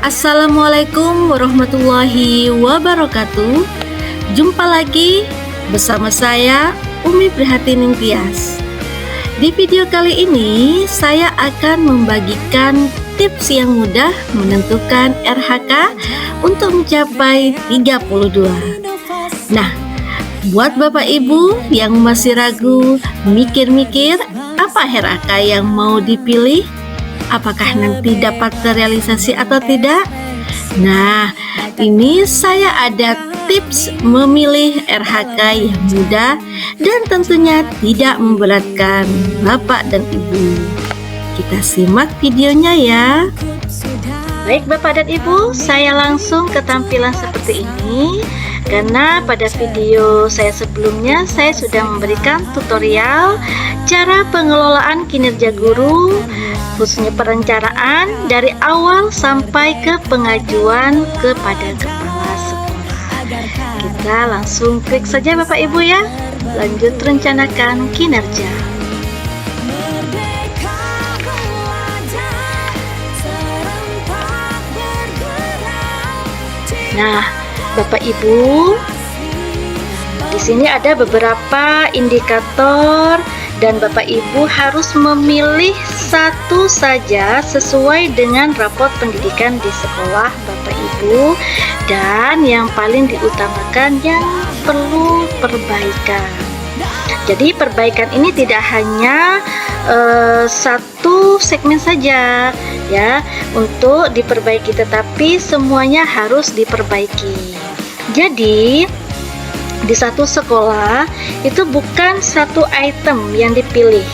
Assalamualaikum warahmatullahi wabarakatuh. Jumpa lagi bersama saya Umi Prihatini Tias. Di video kali ini saya akan membagikan tips yang mudah menentukan RHK untuk mencapai 32. Nah, buat Bapak Ibu yang masih ragu, mikir-mikir apa RHK yang mau dipilih, apakah nanti dapat terrealisasi atau tidak? Nah, ini saya ada tips memilih RHK yang mudah dan tentunya tidak memberatkan Bapak dan Ibu. Kita simak videonya ya. Baik Bapak dan Ibu, saya langsung ke tampilan seperti ini. Karena pada video saya sebelumnya saya sudah memberikan tutorial cara pengelolaan kinerja guru, khususnya perencanaan dari awal sampai ke pengajuan kepada kepala sekolah. Kita langsung klik saja Bapak Ibu ya. Lanjut rencanakan kinerja. Nah, Bapak Ibu, di sini ada beberapa indikator dan Bapak Ibu harus memilih satu saja sesuai dengan rapot pendidikan di sekolah Bapak Ibu, dan yang paling diutamakan yang perlu perbaikan. Jadi perbaikan ini tidak hanya satu segmen saja ya untuk diperbaiki, tetapi semuanya harus diperbaiki. Jadi di satu sekolah itu bukan satu item yang dipilih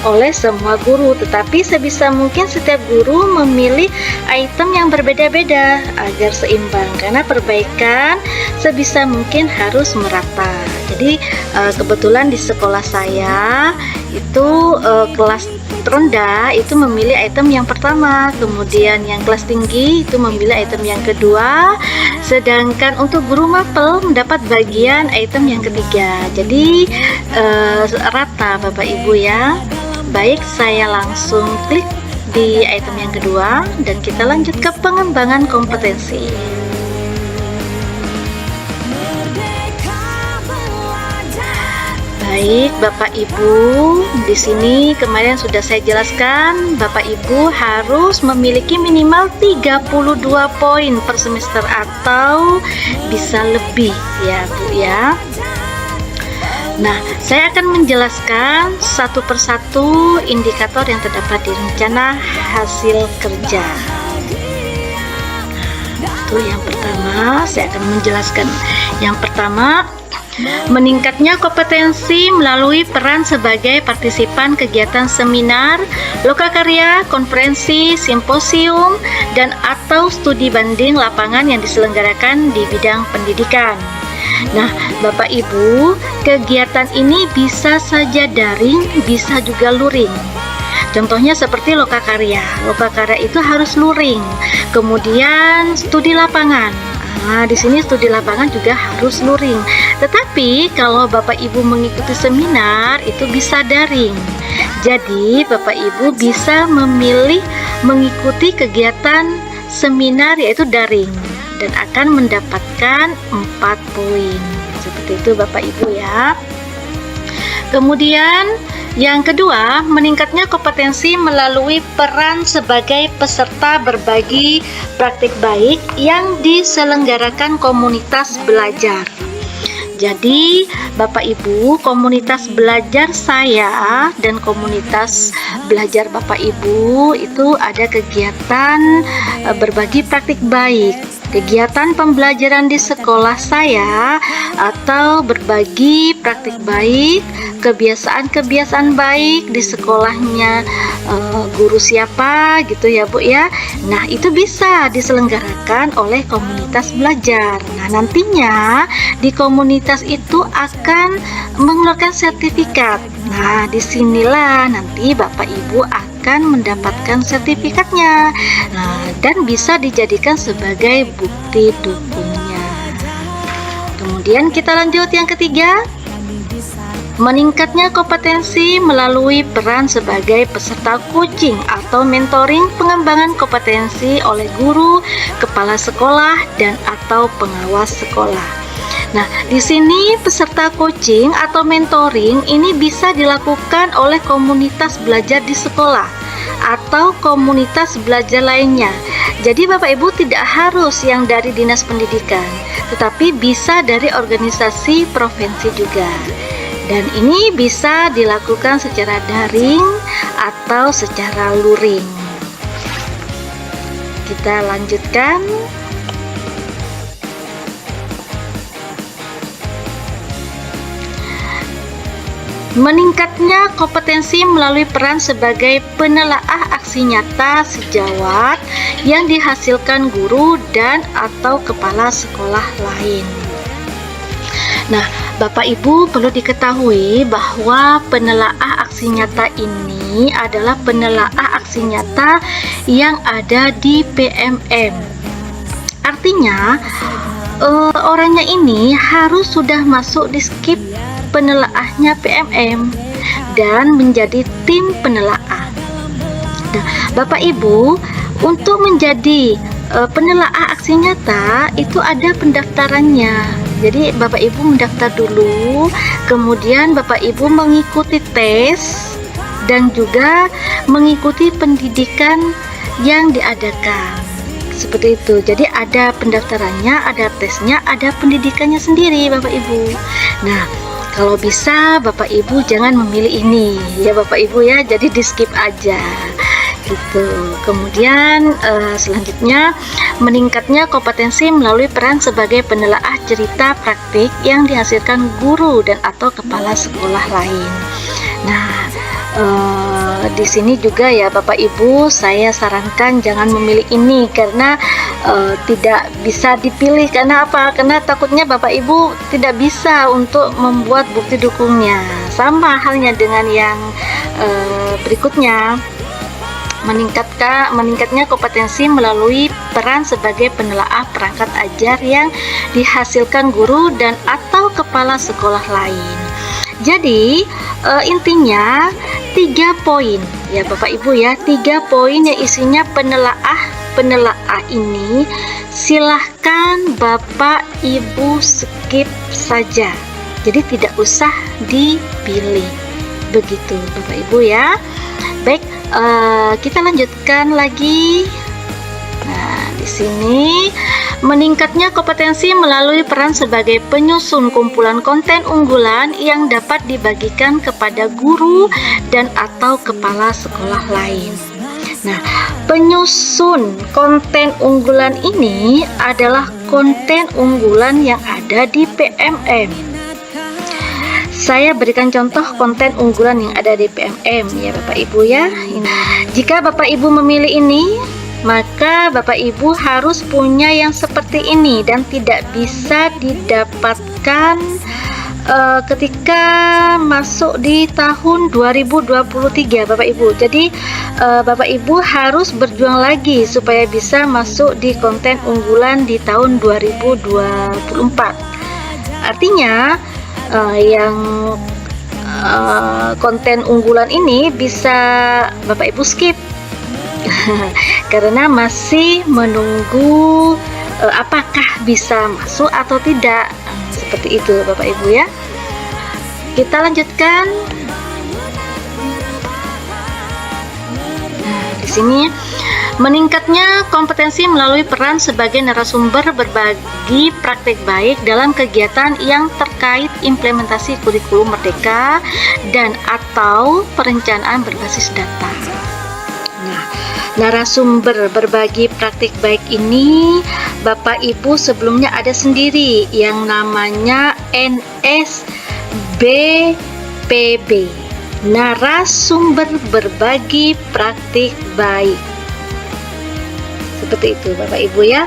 oleh semua guru, tetapi sebisa mungkin setiap guru memilih item yang berbeda-beda agar seimbang, karena perbaikan sebisa mungkin harus merata. Jadi kebetulan di sekolah saya itu kelas rendah itu memilih item yang pertama, kemudian yang kelas tinggi itu memilih item yang kedua, sedangkan untuk guru mapel mendapat bagian item yang ketiga. Jadi rata Bapak Ibu ya. Baik, saya langsung klik di item yang kedua dan kita lanjut ke pengembangan kompetensi. Baik, Bapak Ibu, di sini kemarin sudah saya jelaskan, Bapak Ibu harus memiliki minimal 32 poin per semester atau bisa lebih ya Bu ya. Nah, saya akan menjelaskan satu persatu indikator yang terdapat di rencana hasil kerja. Itu yang pertama, saya akan menjelaskan. Yang pertama, meningkatnya kompetensi melalui peran sebagai partisipan kegiatan seminar, lokakarya, konferensi, simposium, dan atau studi banding lapangan yang diselenggarakan di bidang pendidikan. Nah, Bapak Ibu, kegiatan ini bisa saja daring, bisa juga luring. Contohnya seperti lokakarya. Lokakarya itu harus luring. Kemudian studi lapangan. Nah, di sini studi lapangan juga harus luring. Tetapi kalau Bapak Ibu mengikuti seminar itu bisa daring. Jadi Bapak Ibu bisa memilih mengikuti kegiatan seminar yaitu daring dan akan mendapatkan 4 poin. Seperti itu Bapak Ibu ya. Kemudian yang kedua, meningkatnya kompetensi melalui peran sebagai peserta berbagi praktik baik yang diselenggarakan komunitas belajar. Jadi Bapak Ibu, komunitas belajar saya dan komunitas belajar Bapak Ibu itu ada kegiatan berbagi praktik baik, kegiatan pembelajaran di sekolah saya atau berbagi praktik baik, kebiasaan-kebiasaan baik di sekolahnya guru siapa gitu ya Bu ya. Nah, itu bisa diselenggarakan oleh komunitas belajar. Nah, nantinya di komunitas itu akan mengeluarkan sertifikat. Nah, disinilah nanti Bapak Ibu akan mendapatkan sertifikatnya. Nah, dan bisa dijadikan sebagai bukti dukungnya. Kemudian kita lanjut yang ketiga. Meningkatnya kompetensi melalui peran sebagai peserta coaching atau mentoring, pengembangan kompetensi oleh guru, kepala sekolah, dan atau pengawas sekolah. Nah, di sini peserta coaching atau mentoring ini bisa dilakukan oleh komunitas belajar di sekolah atau komunitas belajar lainnya. Jadi Bapak Ibu tidak harus yang dari Dinas Pendidikan, tetapi bisa dari organisasi provinsi juga. Dan ini bisa dilakukan secara daring atau secara luring. Kita lanjutkan. Meningkatnya kompetensi melalui peran sebagai penelaah aksi nyata sejawat yang dihasilkan guru dan atau kepala sekolah lain. Nah, Bapak Ibu perlu diketahui bahwa penelaah aksi nyata ini adalah penelaah aksi nyata yang ada di PMM. Artinya, orangnya ini harus sudah masuk di skip penelaahnya PMM dan menjadi tim penelaah. Nah, Bapak Ibu, untuk menjadi penelaah aksi nyata itu ada pendaftarannya. Jadi Bapak Ibu mendaftar dulu, kemudian Bapak Ibu mengikuti tes dan juga mengikuti pendidikan yang diadakan. Seperti itu. Jadi ada pendaftarannya, ada tesnya, ada pendidikannya sendiri Bapak Ibu. Nah, kalau bisa Bapak Ibu jangan memilih ini ya Bapak Ibu ya, jadi di skip aja gitu. Kemudian selanjutnya, meningkatnya kompetensi melalui peran sebagai penelaah cerita praktik yang dihasilkan guru dan atau kepala sekolah lain. Nah, di sini juga ya Bapak Ibu, saya sarankan jangan memilih ini karena tidak bisa dipilih. Karena apa? Karena takutnya Bapak Ibu tidak bisa untuk membuat bukti dukungnya. Sama halnya dengan yang berikutnya. Meningkatnya kompetensi melalui peran sebagai penelaah perangkat ajar yang dihasilkan guru dan atau kepala sekolah lain. Jadi intinya 3 poin ya Bapak Ibu ya, 3 poin yang isinya penelaah ini silahkan Bapak Ibu skip saja, jadi tidak usah dipilih begitu Bapak Ibu ya. Baik, kita lanjutkan lagi. Nah, di sini meningkatnya kompetensi melalui peran sebagai penyusun kumpulan konten unggulan yang dapat dibagikan kepada guru dan atau kepala sekolah lain. Nah, penyusun konten unggulan ini adalah konten unggulan yang ada di PMM. Saya berikan contoh konten unggulan yang ada di PMM ya Bapak Ibu ya. Jika Bapak Ibu memilih ini, maka Bapak Ibu harus punya yang seperti ini dan tidak bisa didapatkan ketika masuk di tahun 2023 Bapak Ibu. Jadi Bapak Ibu harus berjuang lagi supaya bisa masuk di konten unggulan di tahun 2024. Artinya yang konten unggulan ini bisa Bapak Ibu skip karena masih menunggu apakah bisa masuk atau tidak. Seperti itu Bapak Ibu ya. Kita lanjutkan. Nah, di sini meningkatnya kompetensi melalui peran sebagai narasumber berbagi praktek baik dalam kegiatan yang terkait implementasi kurikulum Merdeka dan atau perencanaan berbasis data. Nah, narasumber berbagi praktik baik ini Bapak Ibu sebelumnya ada sendiri yang namanya NSBPB, narasumber berbagi praktik baik. Seperti itu Bapak Ibu ya.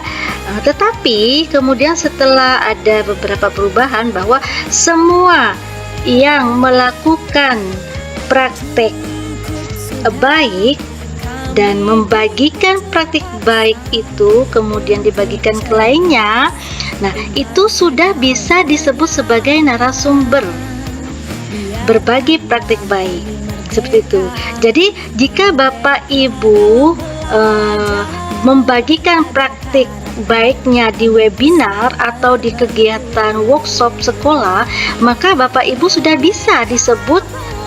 Tetapi kemudian setelah ada beberapa perubahan bahwa semua yang melakukan praktek baik dan membagikan praktik baik itu kemudian dibagikan ke lainnya, nah itu sudah bisa disebut sebagai narasumber berbagi praktik baik. Seperti itu. Jadi jika Bapak Ibu membagikan praktik baiknya di webinar atau di kegiatan workshop sekolah, maka Bapak Ibu sudah bisa disebut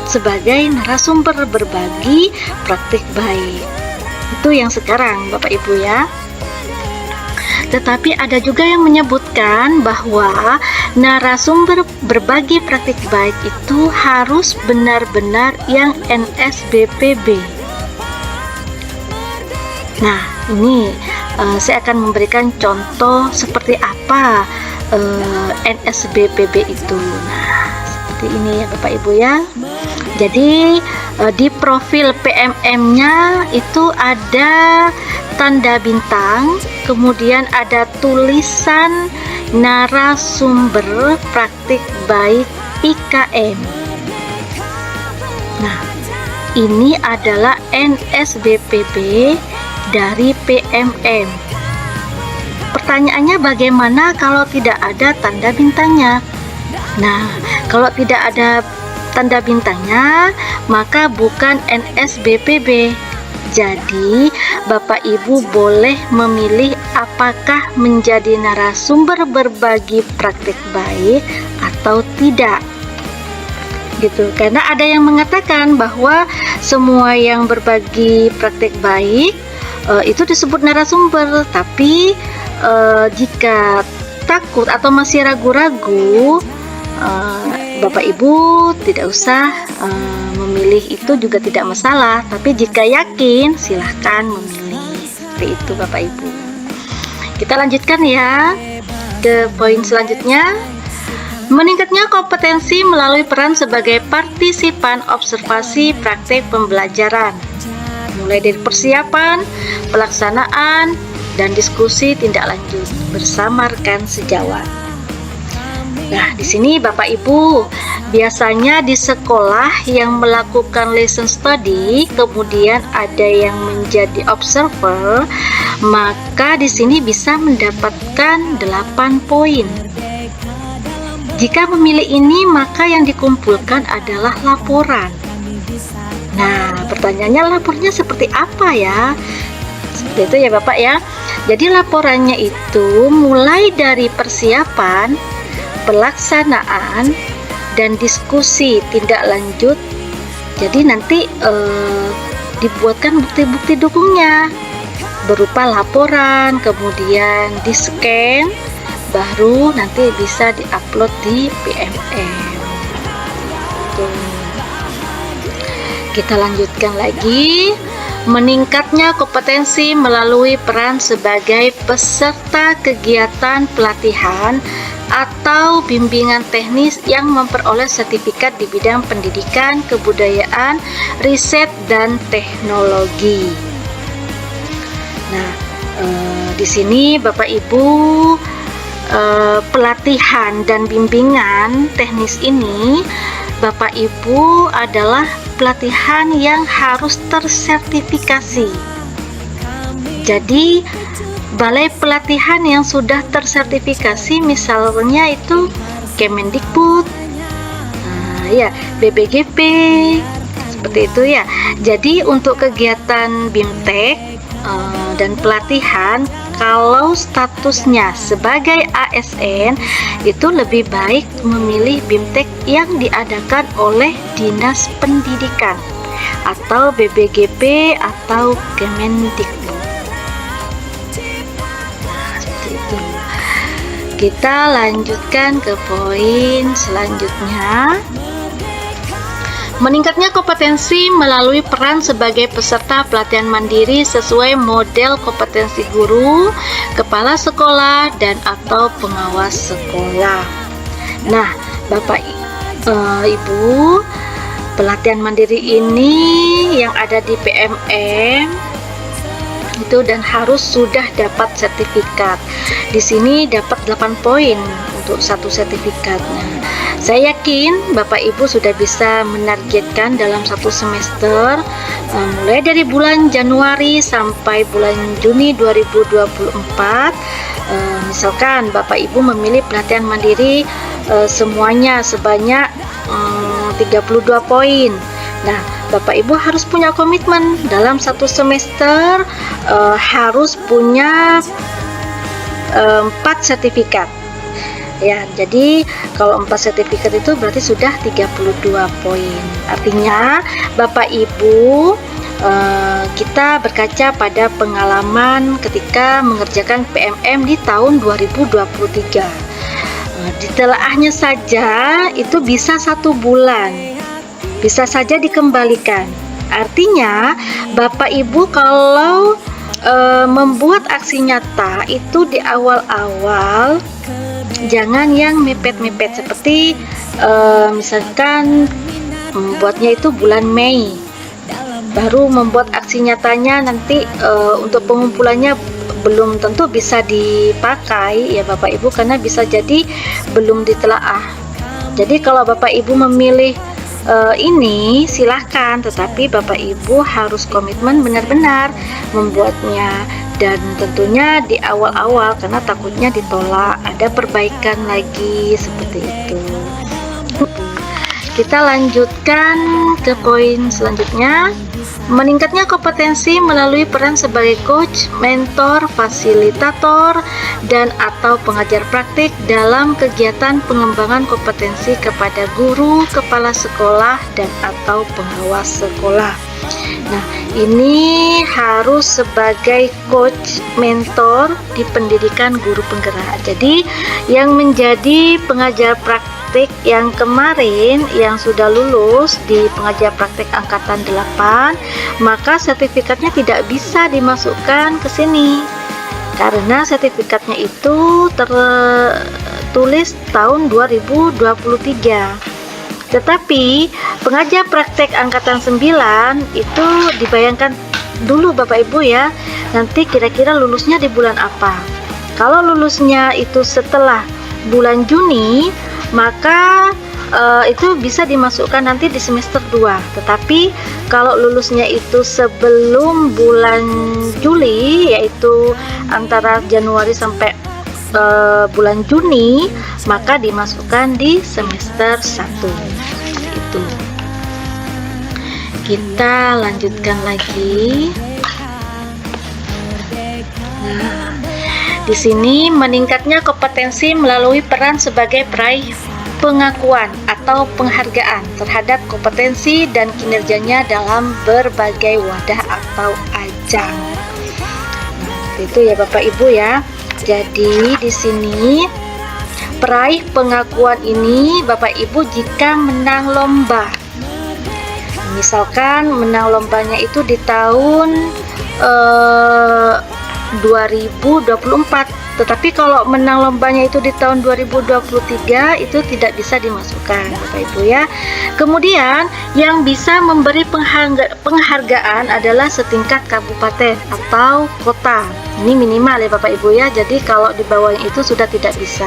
sebagai narasumber berbagi praktik baik. Itu yang sekarang Bapak Ibu ya. Tetapi ada juga yang menyebutkan bahwa narasumber berbagi praktik baik itu harus benar-benar yang NSBPB. Nah, ini saya akan memberikan contoh seperti apa NSBPB itu. Nah, seperti ini ya Bapak Ibu ya. Jadi di profil PMM-nya itu ada tanda bintang, kemudian ada tulisan narasumber praktik baik IKM. Nah, ini adalah NSBPB dari PMM. Pertanyaannya bagaimana kalau tidak ada tanda bintangnya? Nah, kalau tidak ada tanda bintangnya, maka bukan NSBPB. Jadi, Bapak Ibu boleh memilih apakah menjadi narasumber berbagi praktik baik atau tidak. Gitu. Karena ada yang mengatakan bahwa semua yang berbagi praktik baik itu disebut narasumber, tapi jika takut atau masih ragu-ragu, Bapak Ibu tidak usah memilih, itu juga tidak masalah. Tapi jika yakin, silahkan memilih. Seperti itu Bapak Ibu. Kita lanjutkan ya ke poin selanjutnya. Meningkatnya kompetensi melalui peran sebagai partisipan observasi praktik pembelajaran, mulai dari persiapan, pelaksanaan, dan diskusi tindak lanjut bersama rekan sejawat. Nah, di sini Bapak Ibu, biasanya di sekolah yang melakukan lesson study, kemudian ada yang menjadi observer, maka di sini bisa mendapatkan 8 poin. Jika memilih ini, maka yang dikumpulkan adalah laporan. Nah, pertanyaannya lapornya seperti apa ya? Seperti itu ya Bapak ya. Jadi laporannya itu mulai dari persiapan, pelaksanaan, dan diskusi tindak lanjut. Jadi nanti dibuatkan bukti-bukti dukungnya berupa laporan, kemudian di scan, baru nanti bisa diupload di PMM. Kita lanjutkan lagi. Meningkatnya kompetensi melalui peran sebagai peserta kegiatan pelatihan atau bimbingan teknis yang memperoleh sertifikat di bidang pendidikan, kebudayaan, riset, dan teknologi. Nah, di sini Bapak Ibu, pelatihan dan bimbingan teknis ini, Bapak Ibu, adalah pelatihan yang harus tersertifikasi. Jadi balai pelatihan yang sudah tersertifikasi, misalnya itu Kemendikbud, ya BPGP, seperti itu ya. Jadi untuk kegiatan BIMTEK dan pelatihan, kalau statusnya sebagai ASN, itu lebih baik memilih BIMTEK yang diadakan oleh Dinas Pendidikan atau BPGP atau Kemendikbud. Nah, seperti itu. Kita lanjutkan ke poin selanjutnya. Meningkatnya kompetensi melalui peran sebagai peserta pelatihan mandiri sesuai model kompetensi guru, kepala sekolah, dan atau pengawas sekolah. Nah, Bapak Ibu, pelatihan mandiri ini yang ada di PMM itu dan harus sudah dapat sertifikat. Di sini dapat 8 poin untuk satu sertifikat. Nah, saya yakin Bapak Ibu sudah bisa menargetkan dalam satu semester, mulai dari bulan Januari sampai bulan Juni 2024. Misalkan Bapak Ibu memilih pelatihan mandiri semuanya sebanyak 32 poin. Nah, Bapak Ibu harus punya komitmen dalam satu semester harus punya 4 sertifikat. Ya, jadi kalau 4 sertifikat itu berarti sudah 32 poin. Artinya Bapak Ibu kita berkaca pada pengalaman ketika mengerjakan PMM di tahun 2023. Ditelaahnya saja itu bisa 1 bulan, bisa saja dikembalikan. Artinya Bapak Ibu kalau membuat aksi nyata itu di awal-awal jangan yang mepet-mepet, seperti misalkan membuatnya itu bulan Mei, baru membuat aksi nyatanya nanti untuk pengumpulannya belum tentu bisa dipakai ya Bapak Ibu, karena bisa jadi belum ditelaah. Jadi kalau Bapak Ibu memilih ini silahkan, tetapi Bapak Ibu harus komitmen benar-benar membuatnya, dan tentunya di awal-awal karena takutnya ditolak, ada perbaikan lagi seperti itu. Kita lanjutkan ke poin selanjutnya. Meningkatnya kompetensi melalui peran sebagai coach, mentor, fasilitator, dan atau pengajar praktik dalam kegiatan pengembangan kompetensi kepada guru, kepala sekolah, dan atau pengawas sekolah. Nah, ini harus sebagai coach, mentor di pendidikan guru penggerak. Jadi, yang menjadi pengajar praktik yang kemarin yang sudah lulus di pengajar praktik angkatan 8, maka sertifikatnya tidak bisa dimasukkan ke sini karena sertifikatnya itu tertulis tahun 2023. Tetapi pengajar praktek angkatan 9 itu dibayangkan dulu Bapak Ibu ya, nanti kira-kira lulusnya di bulan apa. Kalau lulusnya itu setelah bulan Juni, maka itu bisa dimasukkan nanti di semester 2. Tetapi kalau lulusnya itu sebelum bulan Juli, yaitu antara Januari sampai bulan Juni, maka dimasukkan di semester 1. Itu. Kita lanjutkan lagi. Nah, di sini meningkatnya kompetensi melalui peran sebagai peraih pengakuan atau penghargaan terhadap kompetensi dan kinerjanya dalam berbagai wadah atau ajang. Nah, itu ya Bapak Ibu ya. Jadi di sini peraih pengakuan ini Bapak Ibu jika menang lomba. Misalkan menang lombanya itu di tahun 2024, tetapi kalau menang lombanya itu di tahun 2023 itu tidak bisa dimasukkan Bapak Ibu ya. Kemudian yang bisa memberi penghargaan adalah setingkat kabupaten atau kota. Ini minimal ya Bapak Ibu ya. Jadi kalau di bawahnya itu sudah tidak bisa.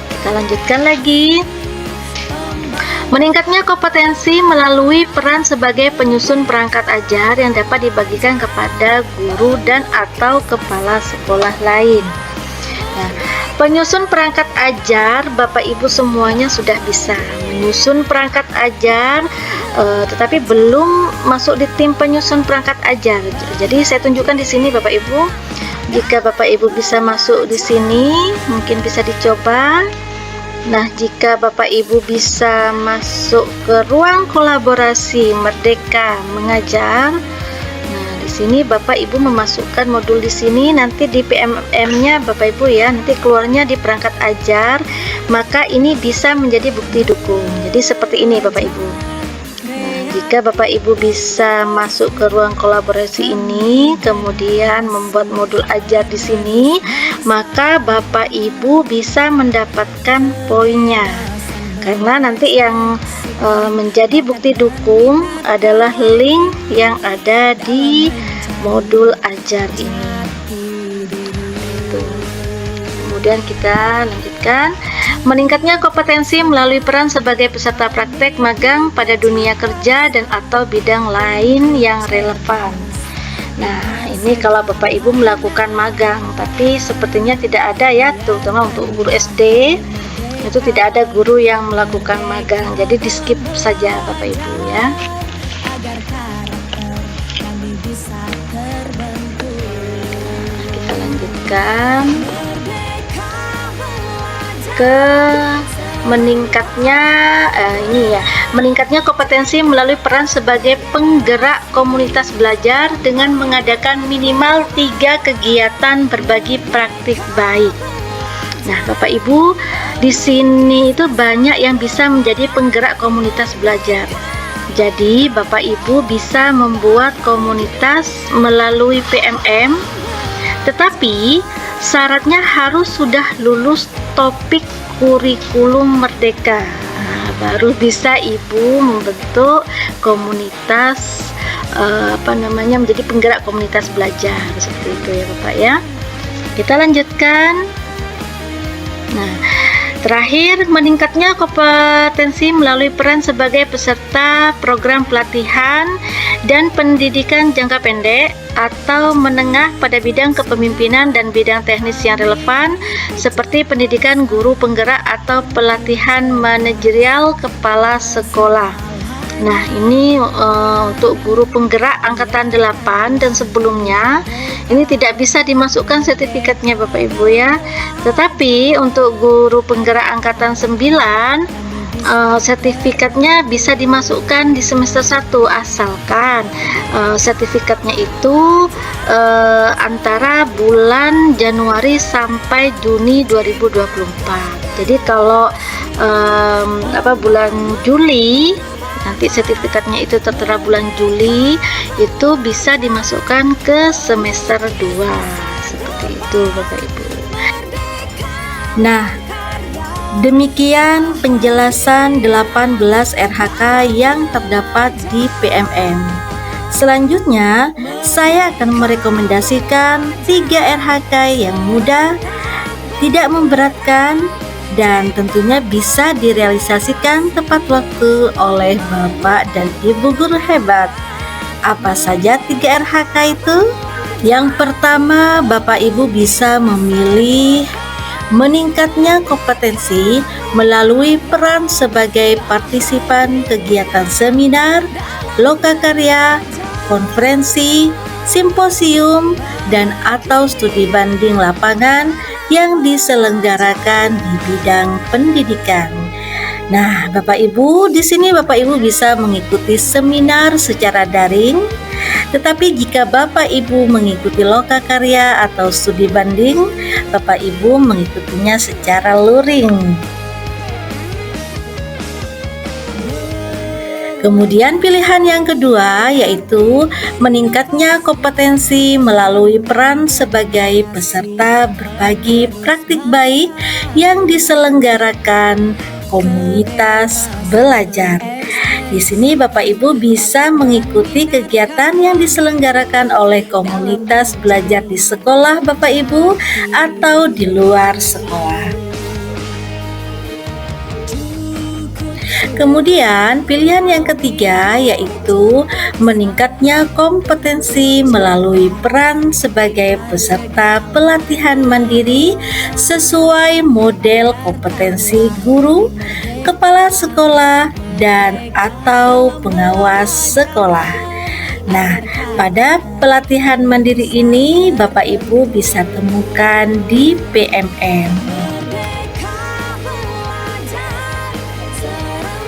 Kita lanjutkan lagi. Meningkatnya kompetensi melalui peran sebagai penyusun perangkat ajar yang dapat dibagikan kepada guru dan atau kepala sekolah lain. Nah, penyusun perangkat ajar Bapak Ibu semuanya sudah bisa menyusun perangkat ajar, tetapi belum masuk di tim penyusun perangkat ajar. Jadi saya tunjukkan di sini Bapak Ibu. Jika Bapak Ibu bisa masuk di sini, mungkin bisa dicoba. Nah, jika Bapak Ibu bisa masuk ke ruang kolaborasi Merdeka Mengajar, nah di sini Bapak Ibu memasukkan modul di sini, nanti di PMM-nya Bapak Ibu ya, nanti keluarnya di perangkat ajar, maka ini bisa menjadi bukti dukung. Jadi seperti ini Bapak Ibu. Nah, jika Bapak Ibu bisa masuk ke ruang kolaborasi ini, kemudian membuat modul ajar di sini, maka Bapak Ibu bisa mendapatkan poinnya. Karena nanti yang menjadi bukti dukung adalah link yang ada di modul ajar ini. Kemudian kita lanjutkan. Meningkatnya kompetensi melalui peran sebagai peserta praktek magang pada dunia kerja dan atau bidang lain yang relevan. Nah, ini kalau Bapak Ibu melakukan magang, tapi sepertinya tidak ada ya, terutama untuk guru SD. Itu tidak ada guru yang melakukan magang, jadi di skip saja Bapak Ibu ya. Kita lanjutkan ke meningkatnya kompetensi melalui peran sebagai penggerak komunitas belajar dengan mengadakan minimal 3 kegiatan berbagi praktik baik. Nah, Bapak Ibu, di sini itu banyak yang bisa menjadi penggerak komunitas belajar. Jadi, Bapak Ibu bisa membuat komunitas melalui PMM, tetapi syaratnya harus sudah lulus topik kurikulum merdeka. Nah, baru bisa Ibu membentuk komunitas menjadi penggerak komunitas belajar seperti itu ya Bapak ya. Kita lanjutkan. Nah, terakhir, meningkatnya kompetensi melalui peran sebagai peserta program pelatihan dan pendidikan jangka pendek atau menengah pada bidang kepemimpinan dan bidang teknis yang relevan seperti pendidikan guru penggerak atau pelatihan manajerial kepala sekolah. Nah, ini untuk guru penggerak angkatan 8 dan sebelumnya ini tidak bisa dimasukkan sertifikatnya Bapak Ibu ya. Tetapi untuk guru penggerak angkatan 9 sertifikatnya bisa dimasukkan di semester 1 asalkan sertifikatnya itu antara bulan Januari sampai Juni 2024. Jadi kalau bulan Juli, nanti sertifikatnya itu tertera bulan Juli, itu bisa dimasukkan ke semester 2 seperti itu Bapak Ibu. Nah, demikian penjelasan 18 RHK yang terdapat di PMM. Selanjutnya, saya akan merekomendasikan 3 RHK yang mudah, tidak memberatkan, dan tentunya bisa direalisasikan tepat waktu oleh Bapak dan Ibu guru hebat. Apa saja 3 RHK itu? Yang pertama, Bapak Ibu bisa memilih meningkatnya kompetensi melalui peran sebagai partisipan kegiatan seminar, lokakarya, konferensi, simposium, dan atau studi banding lapangan yang diselenggarakan di bidang pendidikan. Nah, Bapak Ibu, di sini Bapak Ibu bisa mengikuti seminar secara daring. Tetapi jika Bapak Ibu mengikuti lokakarya atau studi banding, Bapak Ibu mengikutinya secara luring. Kemudian pilihan yang kedua yaitu meningkatnya kompetensi melalui peran sebagai peserta berbagi praktik baik yang diselenggarakan komunitas belajar. Di sini Bapak Ibu bisa mengikuti kegiatan yang diselenggarakan oleh komunitas belajar di sekolah Bapak Ibu atau di luar sekolah. Kemudian pilihan yang ketiga yaitu meningkatnya kompetensi melalui peran sebagai peserta pelatihan mandiri sesuai model kompetensi guru, kepala sekolah, dan atau pengawas sekolah. Nah, pada pelatihan mandiri ini Bapak Ibu bisa temukan di PMM.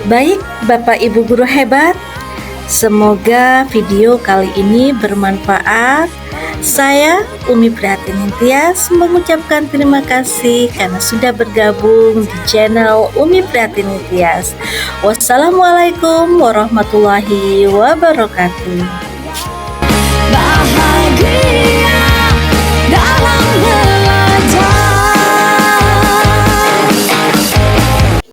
Baik Bapak Ibu guru hebat, semoga video kali ini bermanfaat. Saya Umi Prihatini Tias mengucapkan terima kasih karena sudah bergabung di channel Umi Prihatini Tias. Wassalamualaikum warahmatullahi wabarakatuh. Bahagia.